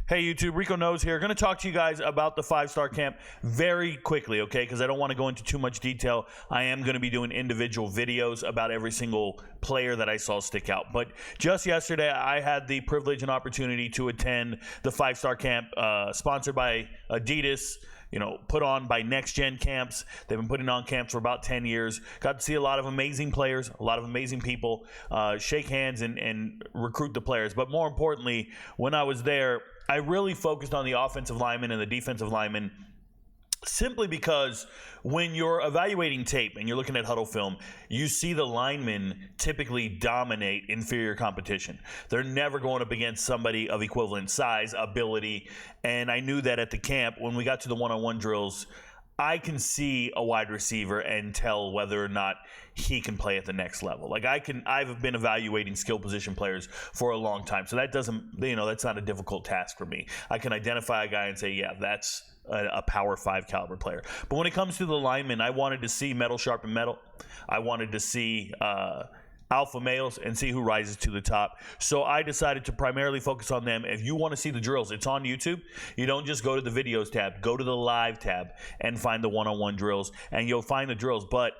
Hey YouTube, Rico Knows here. Going to talk to you guys about the 5-star camp very quickly, okay? Because I don't want to go into too much detail. I am going to be doing individual videos about every single player that I saw stick out. But just yesterday, I had the privilege and opportunity to attend the 5-star camp sponsored by Adidas, put on by NXGN camps. They've been putting on camps for about 10 years. Got to see a lot of amazing players, a lot of amazing people, shake hands and recruit the players. But more importantly, when I was there, I really focused on the offensive linemen and the defensive linemen, simply because when you're evaluating tape and you're looking at huddle film, you see the linemen typically dominate inferior competition. They're never going up against somebody of equivalent size, ability, and I knew that at the camp when we got to the one-on-one drills, I can see a wide receiver and tell whether or not he can play at the next level. I've been evaluating skill position players for a long time, so that doesn't, that's not a difficult task for me. I can identify a guy and say, yeah, that's a power 5 caliber player. But when it comes to the linemen, I wanted to see metal sharpen metal. I wanted to see alpha males and see who rises to the top. So I decided to primarily focus on them. If you want to see the drills, it's on YouTube. You don't just go to the videos tab, go to the live tab and find the one-on-one drills, and you'll find the drills. But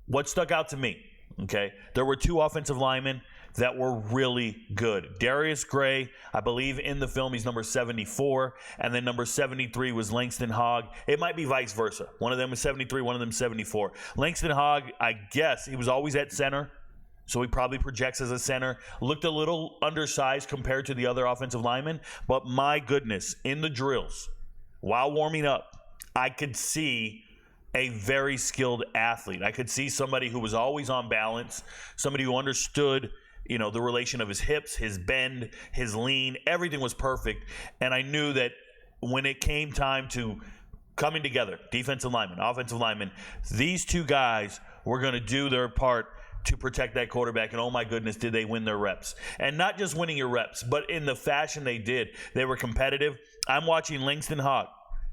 what stuck out to me, okay, there were 2 offensive linemen that were really good. Darius Gray, I believe in the film, he's number 74, and then number 73 was Langston Hogg. It might be vice versa. One of them was 73, one of them 74. Langston Hogg, I guess, he was always at center, so he probably projects as a center. Looked a little undersized compared to the other offensive linemen, but my goodness, in the drills, while warming up, I could see a very skilled athlete. I could see somebody who was always on balance, somebody who understood the relation of his hips, his bend, his lean, everything was perfect. And I knew that when it came time to coming together, defensive lineman, offensive lineman, these 2 guys were going to do their part to protect that quarterback, and oh my goodness, did they win their reps. And not just winning your reps, but in the fashion they did. They were competitive. I'm watching Langston Hogg,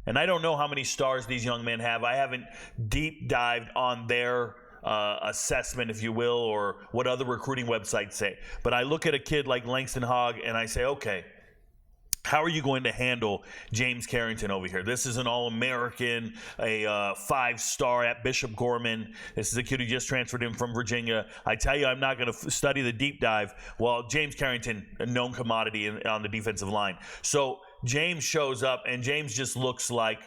and I don't know how many stars these young men have. I haven't deep dived on their assessment, if you will, or what other recruiting websites say. But I look at a kid like Langston Hogg, and I say, okay, how are you going to handle James Carrington over here? This is an All-American, a 5-star at Bishop Gorman. This is a kid who just transferred in from Virginia. I tell you, I'm not going to study the deep dive. Well, James Carrington, a known commodity on the defensive line. So James shows up, and James just looks like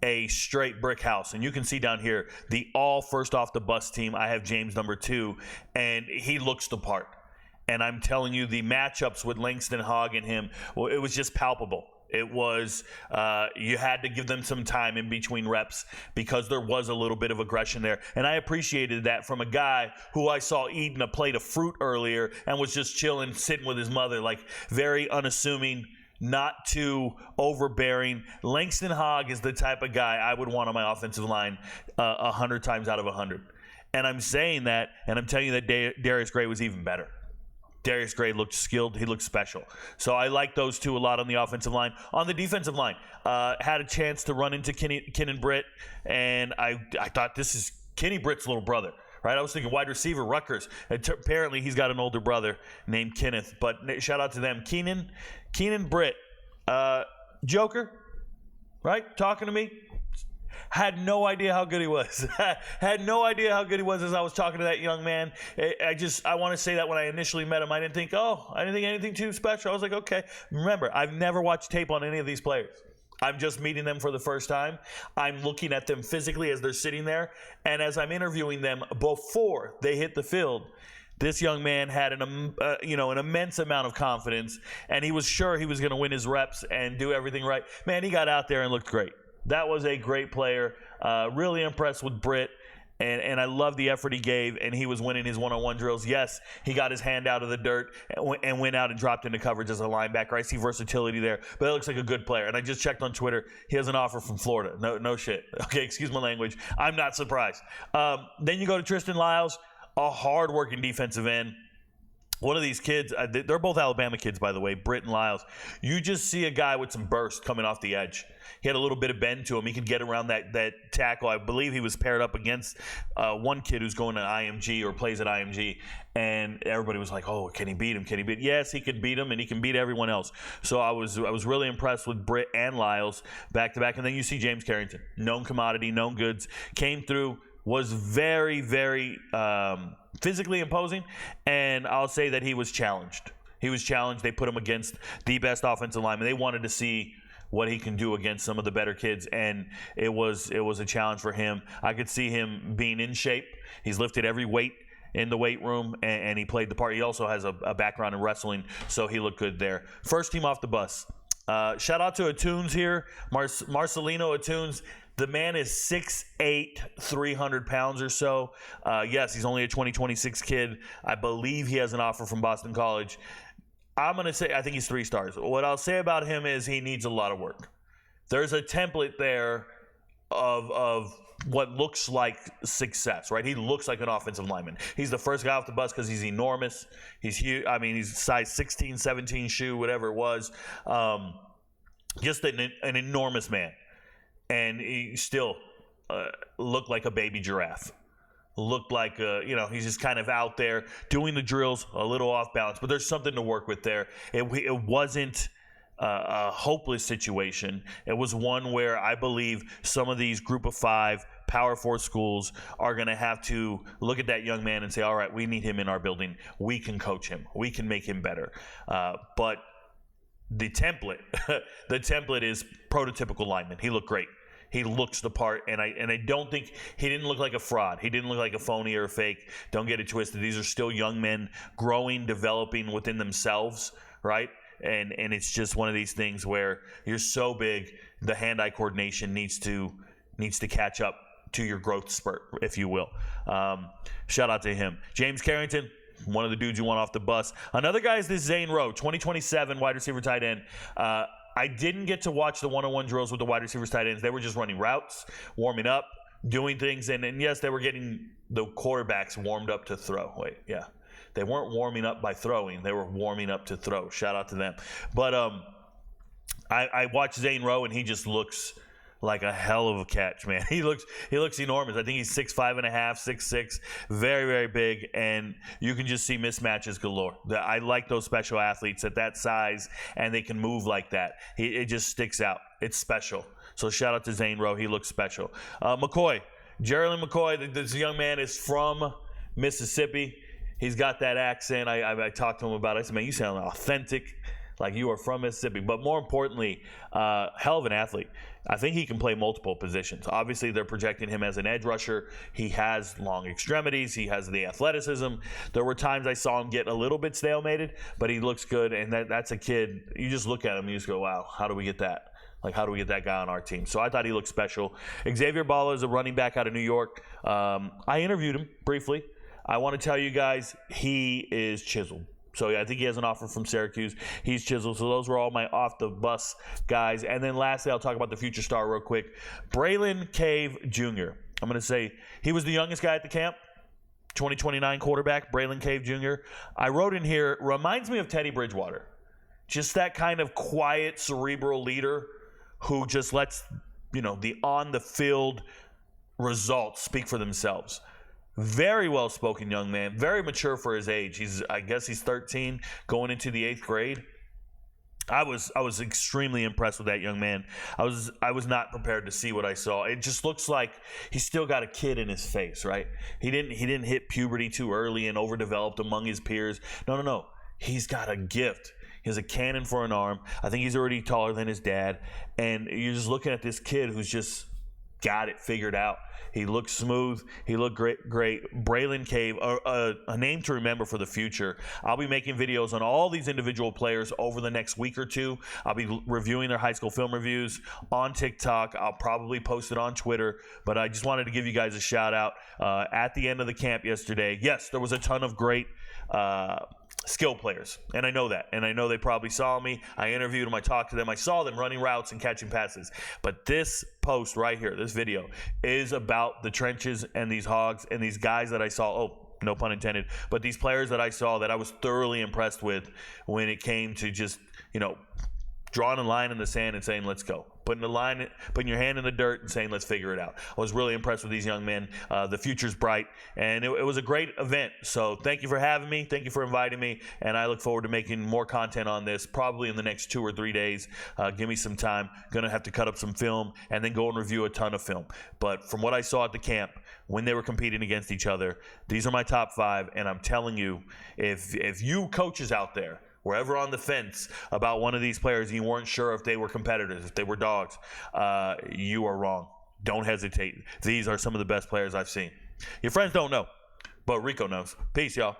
a straight brick house. And you can see down here, the all first off the bus team, I have James number 2, and he looks the part. And I'm telling you, the matchups with Langston Hogg and him, well, it was just palpable. It was, you had to give them some time in between reps because there was a little bit of aggression there. And I appreciated that from a guy who I saw eating a plate of fruit earlier and was just chilling, sitting with his mother, like very unassuming, not too overbearing. Langston Hogg is the type of guy I would want on my offensive line 100 times out of 100. And I'm saying that, and I'm telling you that Darius Gray was even better. Darius Gray looked skilled. He looked special. So I like those 2 a lot on the offensive line. On the defensive line, had a chance to run into Keenan Britt, and I thought this is Keenan Britt's little brother, right? I was thinking wide receiver, Rutgers. Apparently he's got an older brother named Kenneth, but shout out to them. Keenan Britt, Joker, right? Talking to me. Had no idea how good he was. Had no idea how good he was as I was talking to that young man. I want to say that when I initially met him, I didn't think anything too special. I was like, okay. Remember, I've never watched tape on any of these players. I'm just meeting them for the first time. I'm looking at them physically as they're sitting there. And as I'm interviewing them before they hit the field, this young man had an immense amount of confidence, and he was sure he was going to win his reps and do everything right. Man, he got out there and looked great. That was a great player. Really impressed with Britt, and I love the effort he gave, and he was winning his one-on-one drills. Yes, he got his hand out of the dirt and went out and dropped into coverage as a linebacker. I see versatility there, but it looks like a good player. And I just checked on Twitter. He has an offer from Florida. No shit. Okay, excuse my language. I'm not surprised. Then you go to Tristan Lyles, a hard-working defensive end. one of these kids, they're both Alabama kids, by the way, Britt and Lyles. You just see a guy with some burst coming off the edge. He had a little bit of bend to him. He could get around that tackle. I believe he was paired up against one kid who's going to IMG or plays at IMG, and everybody was like, "Oh, can he beat him? Can he beat?" Yes, he can beat him, and he can beat everyone else. So I was really impressed with Britt and Lyles back to back. And then you see James Carrington, known commodity, known goods, came through, was very, very physically imposing, and I'll say that he was challenged. They put him against the best offensive lineman. They wanted to see what he can do against some of the better kids, and it was a challenge for him. I could see him being in shape. He's lifted every weight in the weight room, and he played the part. He also has a background in wrestling, so he looked good there. First team off the bus. Shout out to Atunes here, Marcelino Atunes. The man is 6'8", 300 pounds or so. Yes, he's only a 2026 kid. I believe he has an offer from Boston College. I'm going to say I think he's 3 stars. What I'll say about him is he needs a lot of work. There's a template there of what looks like success, right? He looks like an offensive lineman. He's the first guy off the bus because he's enormous. He's huge. I mean, he's size 16, 17 shoe, whatever it was. Just an enormous man. And he still looked like a baby giraffe. Looked like, he's just kind of out there doing the drills, a little off balance. But there's something to work with there. It wasn't a hopeless situation. It was one where I believe some of these group of 5 Power 4 schools are going to have to look at that young man and say, all right, we need him in our building. We can coach him. We can make him better. But the template is prototypical lineman. He looked great. He looks the part, and I don't think he didn't look like a fraud. He didn't look like a phony or a fake. Don't get it twisted. These are still young men growing, developing within themselves, right? And it's just one of these things where you're so big, the hand-eye coordination needs to catch up to your growth spurt, if you will. Shout out to him. James Carrington, one of the dudes you want off the bus. Another guy is this Zane Rowe, 2027 wide receiver tight end. I didn't get to watch the one-on-one drills with the wide receivers tight ends. They were just running routes, warming up, doing things. And yes, they were getting the quarterbacks warmed up to throw. They weren't warming up by throwing. They were warming up to throw. Shout out to them. But I watched Zane Rowe, and he just looks like a hell of a catch, man. He looks enormous. I think he's 6'5.5", 6'6", very, very big, and you can just see mismatches galore. I like those special athletes at that size, and they can move like that. It just sticks out. It's special. So shout out to Zane Rowe. He looks special. McCoy, Geraldine McCoy, this young man is from Mississippi. He's got that accent. I talked to him about it. I said, man, you sound authentic, like you are from Mississippi. But more importantly, hell of an athlete. I think he can play multiple positions. Obviously, they're projecting him as an edge rusher. He has long extremities. He has the athleticism. There were times I saw him get a little bit stalemated, but he looks good. And that's a kid. You just look at him and you just go, wow, how do we get that? Like, how do we get that guy on our team? So I thought he looked special. Xavier Balla is a running back out of New York. I interviewed him briefly. I want to tell you guys, he is chiseled. So I think he has an offer from Syracuse. He's chiseled. So those were all my off-the-bus guys. And then lastly, I'll talk about the future star real quick. Braylon Cave Jr. I'm going to say he was the youngest guy at the camp. 2029 quarterback, Braylon Cave Jr. I wrote in here, reminds me of Teddy Bridgewater. Just that kind of quiet, cerebral leader who just lets, the on-the-field results speak for themselves. Very well-spoken young man, very mature for his age. I guess he's 13, going into the 8th grade. I was extremely impressed with that young man. I was not prepared to see what I saw. It just looks like he's still got a kid in his face, right? He didn't hit puberty too early and overdeveloped among his peers. No. He's got a gift. He has a cannon for an arm. I think he's already taller than his dad. And you're just looking at this kid who's just got it figured out. He looked smooth. He looked great. Braylon Cave, a name to remember for the future. I'll be making videos on all these individual players over the next week or two. I'll be reviewing their high school film reviews on TikTok. I'll probably post it on Twitter. But I just wanted to give you guys a shout out. At the end of the camp yesterday, yes, there was a ton of great skill players, and I know that, and I know they probably saw me. I interviewed them, I talked to them, I saw them running routes and catching passes. But this post right here, this video, is about the trenches and these hogs and these guys that I saw. Oh, no pun intended. But these players that I saw that I was thoroughly impressed with when it came to just, drawing a line in the sand and saying, let's go. Putting your hand in the dirt and saying, let's figure it out. I was really impressed with these young men. The future's bright, and it was a great event. So thank you for having me. Thank you for inviting me, and I look forward to making more content on this probably in the next 2 or 3 days. Give me some time. Going to have to cut up some film and then go and review a ton of film. But from what I saw at the camp, when they were competing against each other, these are my top 5, and I'm telling you, if you coaches out there were ever on the fence about one of these players and you weren't sure if they were competitors, if they were dogs, you are wrong. Don't hesitate. These are some of the best players I've seen. Your friends don't know, but Rico knows. Peace, y'all.